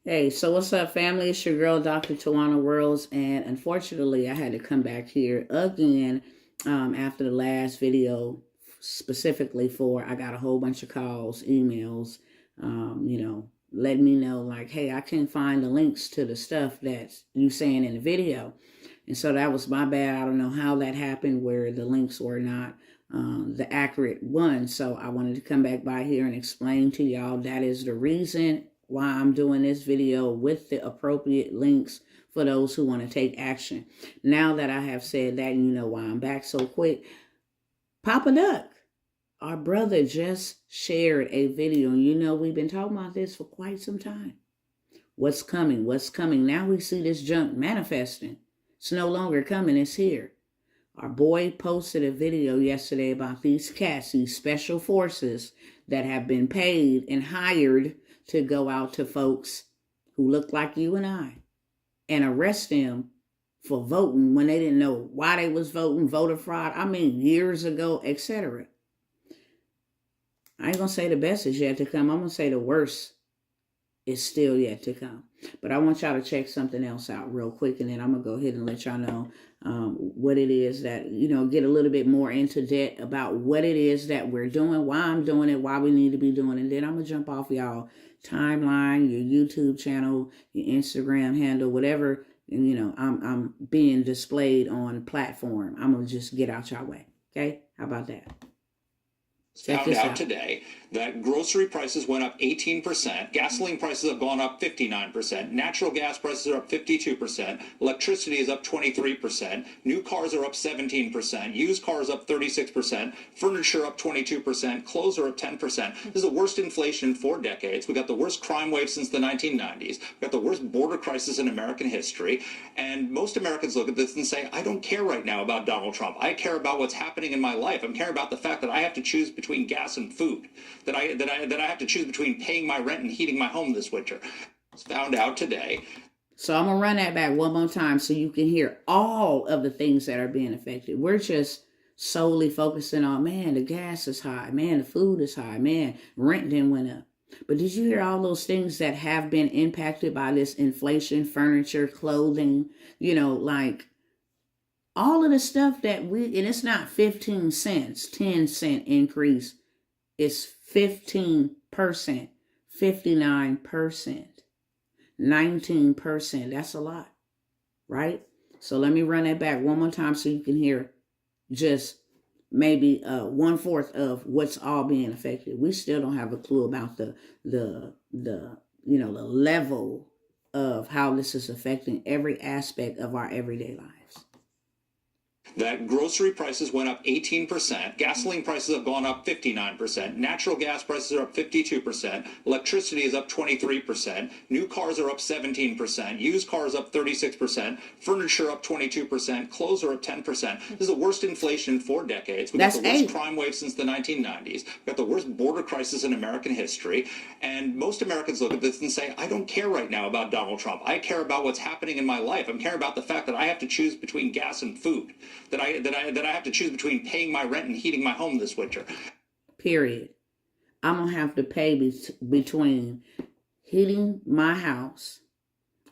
Hey, so what's up, family? It's your girl, Dr. Tawana Worlds, and unfortunately, I had to come back here again after the last video, specifically for I got a whole bunch of calls, emails, letting me know like, hey, I can't find the links to the stuff that you saying in the video, and so that was my bad. I don't know how that happened, where the links were not the accurate one. So I wanted to come back by here and explain to y'all that is the reason why I'm doing this video with the appropriate links for those who want to take action. Now that I have said that, you know why I'm back so quick. Papa Duck, our brother, just shared a video. And you know we've been talking about this for quite some time. What's coming? What's coming? Now we see this junk manifesting. It's no longer coming. It's here. Our boy posted a video yesterday about these cats, these special forces that have been paid and hired to go out to folks who look like you and I and arrest them for voting when they didn't know why they was voting, voter fraud, years ago, etc. I ain't gonna say the best is yet to come. I'm gonna say the worst is still yet to come. But I want y'all to check something else out real quick, and then I'm gonna go ahead and let y'all know what it is that, get a little bit more into depth about what it is that we're doing, why I'm doing it, why we need to be doing it. And then I'm gonna jump off y'all timeline, your YouTube channel, your Instagram handle, whatever, and I'm being displayed on platform. I'm gonna just get out y'all way. Okay? How about that? Found out today that grocery prices went up 18%, gasoline prices have gone up 59%, natural gas prices are up 52%, electricity is up 23%, new cars are up 17%, used cars up 36%, furniture up 22%, clothes are up 10%. This is the worst inflation in 4 decades. We got the worst crime wave since the 1990s. We got the worst border crisis in American history. And most Americans look at this and say, I don't care right now about Donald Trump. I care about what's happening in my life. I'm caring about the fact that I have to choose between gas and food, that I have to choose between paying my rent and heating my home this winter. Found out today. So I'm gonna run that back one more time so you can hear all of the things that are being affected. We're just solely focusing on, man, the gas is high, man, the food is high, man, rent then went up. But did you hear all those things that have been impacted by this inflation? Furniture, clothing, like all of the stuff that and it's not 15 cents, 10-cent increase. It's 15%, 59%, 19%. That's a lot, right? So let me run that back one more time so you can hear just maybe 1/4 of what's all being affected. We still don't have a clue about the level of how this is affecting every aspect of our everyday lives. That grocery prices went up 18%, gasoline prices have gone up 59%, natural gas prices are up 52%, electricity is up 23%, new cars are up 17%, used cars up 36%, furniture up 22%, clothes are up 10%. This is the worst inflation in 4 decades. We got the worst crime wave since the 1990s. We got the worst border crisis in American history. And most Americans look at this and say, I don't care right now about Donald Trump. I care about what's happening in my life. I'm caring about the fact that I have to choose between gas and food, that I have to choose between paying my rent and heating my home this winter. Period. I'm going to have to pay between heating my house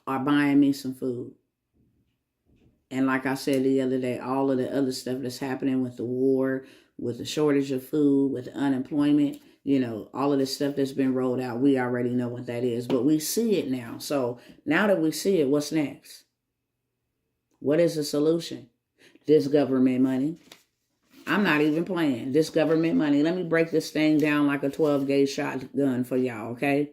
or buying me some food. And like I said the other day, all of the other stuff that's happening with the war, with the shortage of food, with the unemployment, all of this stuff that's been rolled out, we already know what that is. But we see it now. So now that we see it, what's next? What is the solution? This government money. I'm not even playing. This government money. Let me break this thing down like a 12-gauge shotgun for y'all, okay?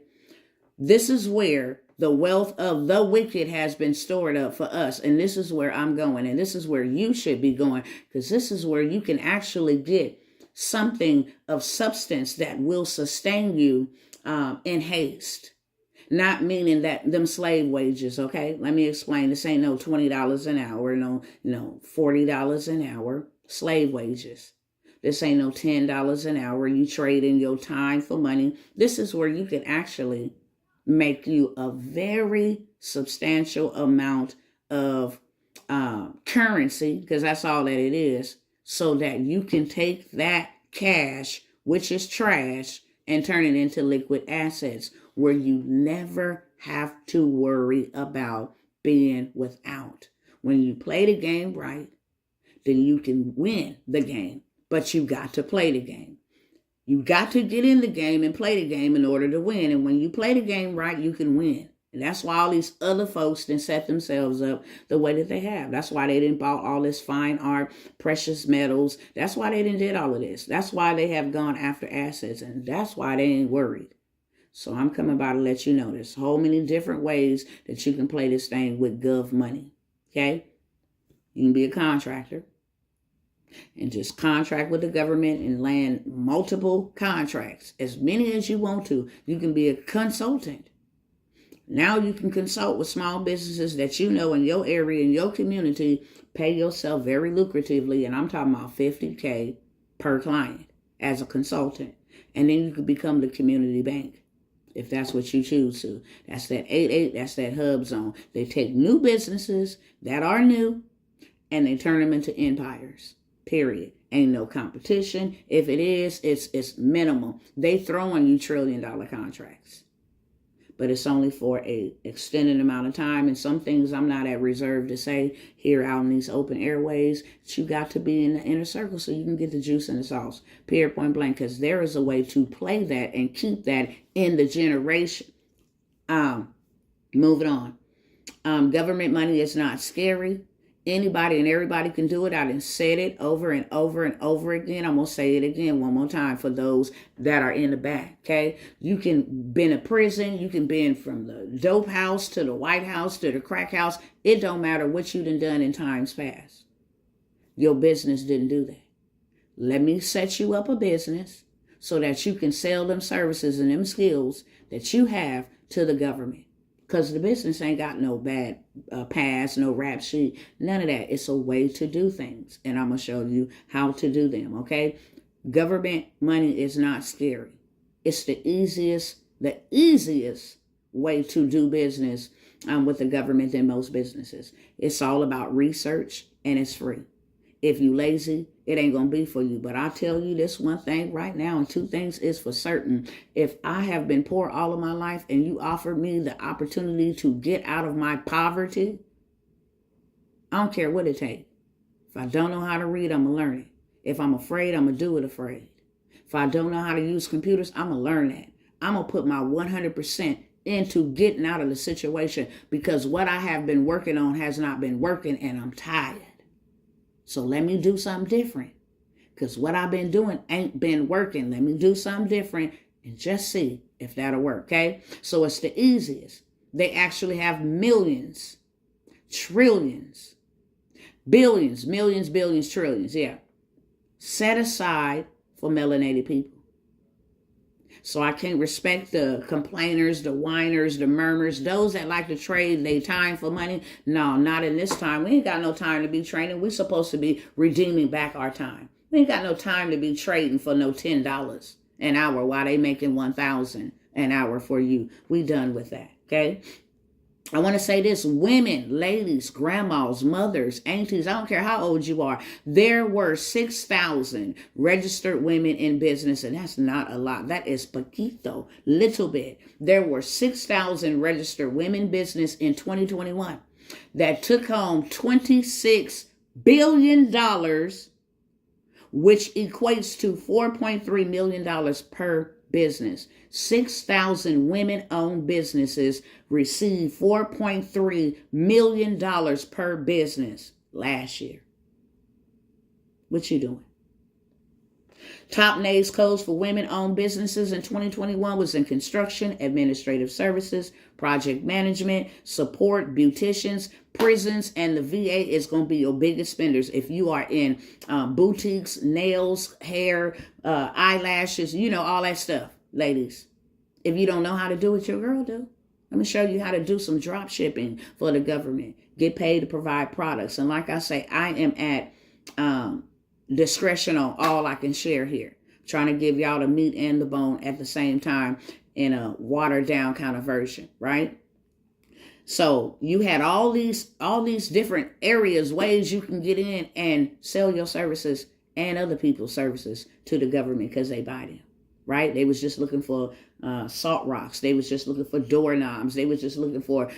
This is where the wealth of the wicked has been stored up for us. And this is where I'm going. And this is where you should be going. Because this is where you can actually get something of substance that will sustain you in haste. Not meaning that them slave wages, okay? Let me explain. This ain't no $20 an hour, no $40 an hour slave wages. This ain't no $10 an hour. You trade in your time for money. This is where you can actually make you a very substantial amount of currency, because that's all that it is, so that you can take that cash, which is trash, and turn it into liquid assets. where you never have to worry about being without. When you play the game right, then you can win the game, but you got to play the game. You got to get in the game and play the game in order to win. And when you play the game right, you can win. And that's why all these other folks didn't set themselves up the way that they have. That's why they didn't buy all this fine art, precious metals. That's why they didn't did all of this. That's why they have gone after assets. And that's why they ain't worried. So I'm coming by to let you know there's so many different ways that you can play this thing with gov money. Okay? You can be a contractor and just contract with the government and land multiple contracts, as many as you want to. You can be a consultant. Now you can consult with small businesses that you know in your area, in your community, pay yourself very lucratively, and I'm talking about $50K per client as a consultant. And then you can become the community bank if that's what you choose to. That's that 8-8, that's that hub zone. They take new businesses that are new and they turn them into empires. Period. Ain't no competition. If it is, it's minimal. They throwing you $1 trillion contracts. But it's only for a extended amount of time. And some things I'm not at reserve to say here out in these open airways. That you got to be in the inner circle so you can get the juice and the sauce. Period, point blank. Because there is a way to play that and keep that in the generation. Moving on. Government money is not scary. Anybody and everybody can do it. I done said it over and over and over again. I'm going to say it again one more time for those that are in the back, okay? You can been in prison. You can been from the dope house to the White House to the crack house. It don't matter what you done in times past. Your business didn't do that. Let me set you up a business so that you can sell them services and them skills that you have to the government. Because the business ain't got no bad past, no rap sheet, none of that. It's a way to do things. And I'm going to show you how to do them, okay? Government money is not scary. It's the easiest way to do business with the government than most businesses. It's all about research and it's free. If you lazy, it ain't going to be for you. But I tell you this one thing right now, and two things is for certain. If I have been poor all of my life and you offered me the opportunity to get out of my poverty, I don't care what it takes. If I don't know how to read, I'm going to learn it. If I'm afraid, I'm going to do it afraid. If I don't know how to use computers, I'm going to learn that. I'm going to put my 100% into getting out of the situation because what I have been working on has not been working and I'm tired. So let me do something different because what I've been doing ain't been working. Let me do something different and just see if that'll work, okay? So it's the easiest. They actually have millions, trillions, billions, millions, billions, trillions, yeah, set aside for melanated people. So I can't respect the complainers, the whiners, the murmurs, those that like to trade their time for money. No, not in this time. We ain't got no time to be trading. We're supposed to be redeeming back our time. We ain't got no time to be trading for no $10 an hour while they making $1,000 an hour for you. We done with that, okay? I want to say this, women, ladies, grandmas, mothers, aunties, I don't care how old you are. There were 6,000 registered women in business, and that's not a lot. That is poquito, little bit. There were 6,000 registered women business in 2021 that took home $26 billion, which equates to $4.3 million per business. 6,000 women-owned businesses received $4.3 million per business last year. What you doing? Top NAICS codes for women-owned businesses in 2021 was in construction, administrative services, project management, support, beauticians, prisons, and the VA is going to be your biggest spenders if you are in boutiques, nails, hair, eyelashes, you know, all that stuff, ladies. If you don't know how to do what your girl do, let me show you how to do some drop shipping for the government. Get paid to provide products. And like I say, I am at discretion on all I can share here. I'm trying to give y'all the meat and the bone at the same time in a watered down kind of version, right? So you had all these different areas, ways you can get in and sell your services and other people's services to the government because they buy them. right? They was just looking for salt rocks. They was just looking for doorknobs. They was just looking for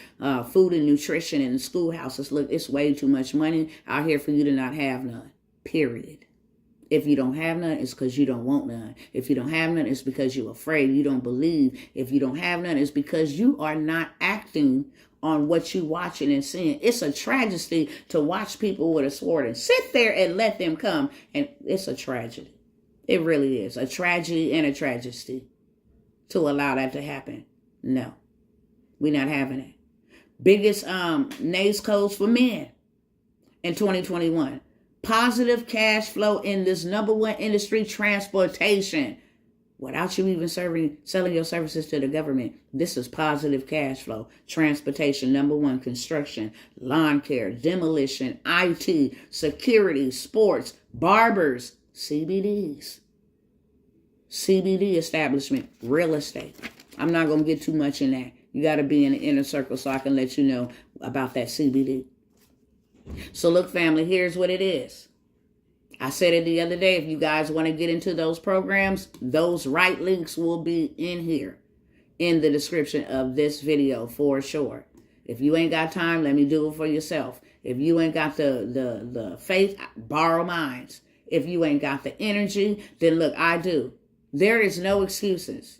food and nutrition in the schoolhouses. Look, it's way too much money out here for you to not have none, period. If you don't have none, it's because you don't want none. If you don't have none, it's because you're afraid, you don't believe. If you don't have none, it's because you are not acting on what you watching and seeing. It's a tragedy to watch people with a sword and sit there and let them come. And it's a tragedy. It really is. A tragedy and a tragedy to allow that to happen. No, we're not having it. Biggest NACE codes for men in 2021. Positive cash flow in this number one industry, transportation. Without you even selling your services to the government, this is positive cash flow. Transportation, number one, construction, lawn care, demolition, IT, security, sports, barbers, CBDs, CBD establishment, real estate. I'm not going to get too much in that. You got to be in the inner circle so I can let you know about that CBD. So look, family, here's what it is. I said it the other day. If you guys want to get into those programs, those right links will be in here in the description of this video for sure. If you ain't got time, let me do it for yourself. If you ain't got the faith, borrow mine. If you ain't got the energy, then look, I do. There is no excuses.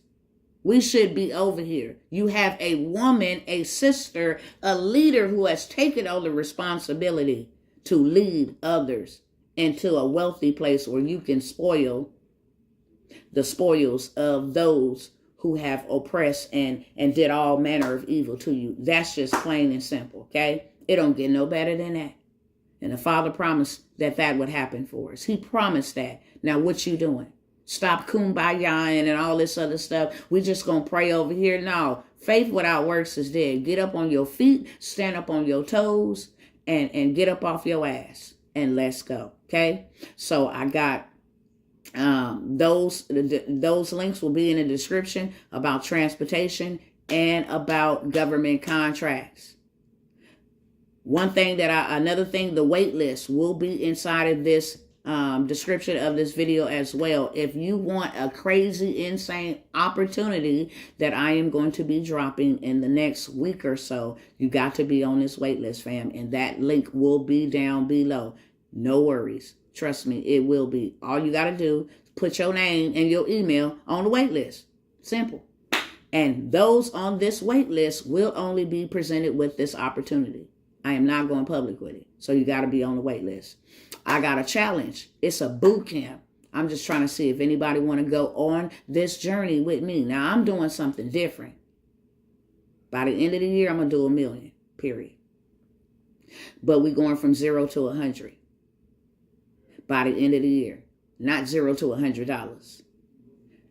We should be over here. You have a woman, a sister, a leader who has taken on the responsibility to lead others into a wealthy place where you can spoil the spoils of those who have oppressed and did all manner of evil to you. That's just plain and simple, okay? It don't get no better than that. And the Father promised that would happen for us. He promised that. Now, what you doing? Stop kumbayaing and all this other stuff. We just going to pray over here. No, faith without works is dead. Get up on your feet, stand up on your toes, and get up off your ass. And let's go. Okay? So I got those links will be in the description about transportation and about government contracts. Another thing, the wait list will be inside of this description of this video as well. If you want a crazy, insane opportunity that I am going to be dropping in the next week or so, you got to be on this wait list, fam. And that link will be down below. No worries. Trust me, it will be. All you got to do is put your name and your email on the wait list. Simple. And those on this wait list will only be presented with this opportunity. I am not going public with it. So you got to be on the wait list. I got a challenge. It's a boot camp. I'm just trying to see if anybody want to go on this journey with me. Now, I'm doing something different. By the end of the year, I'm going to do 1 million, period. But we're going from 0 to 100 by the end of the year. Not 0 to $100.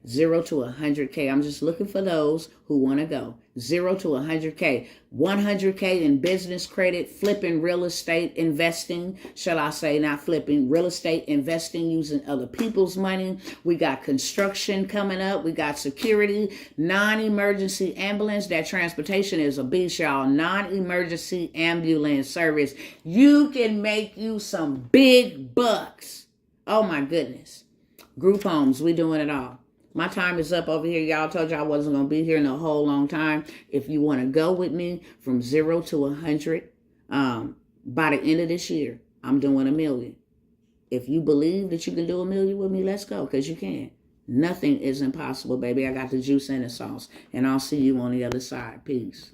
0 to 100K. I'm just looking for those who want to go. 0 to 100K. 100K in business credit, flipping real estate, investing, shall I say, not flipping, real estate, investing using other people's money. We got construction coming up. We got security, non-emergency ambulance. That transportation is a beast, y'all. Non-emergency ambulance service. You can make you some big bucks. Oh, my goodness. Group homes, we doing it all. My time is up over here. Y'all told you I wasn't going to be here in a whole long time. If you want to go with me from 0 to 100, by the end of this year, I'm doing 1 million. If you believe that you can do 1 million with me, let's go, because you can. Nothing is impossible, baby. I got the juice and the sauce, and I'll see you on the other side. Peace.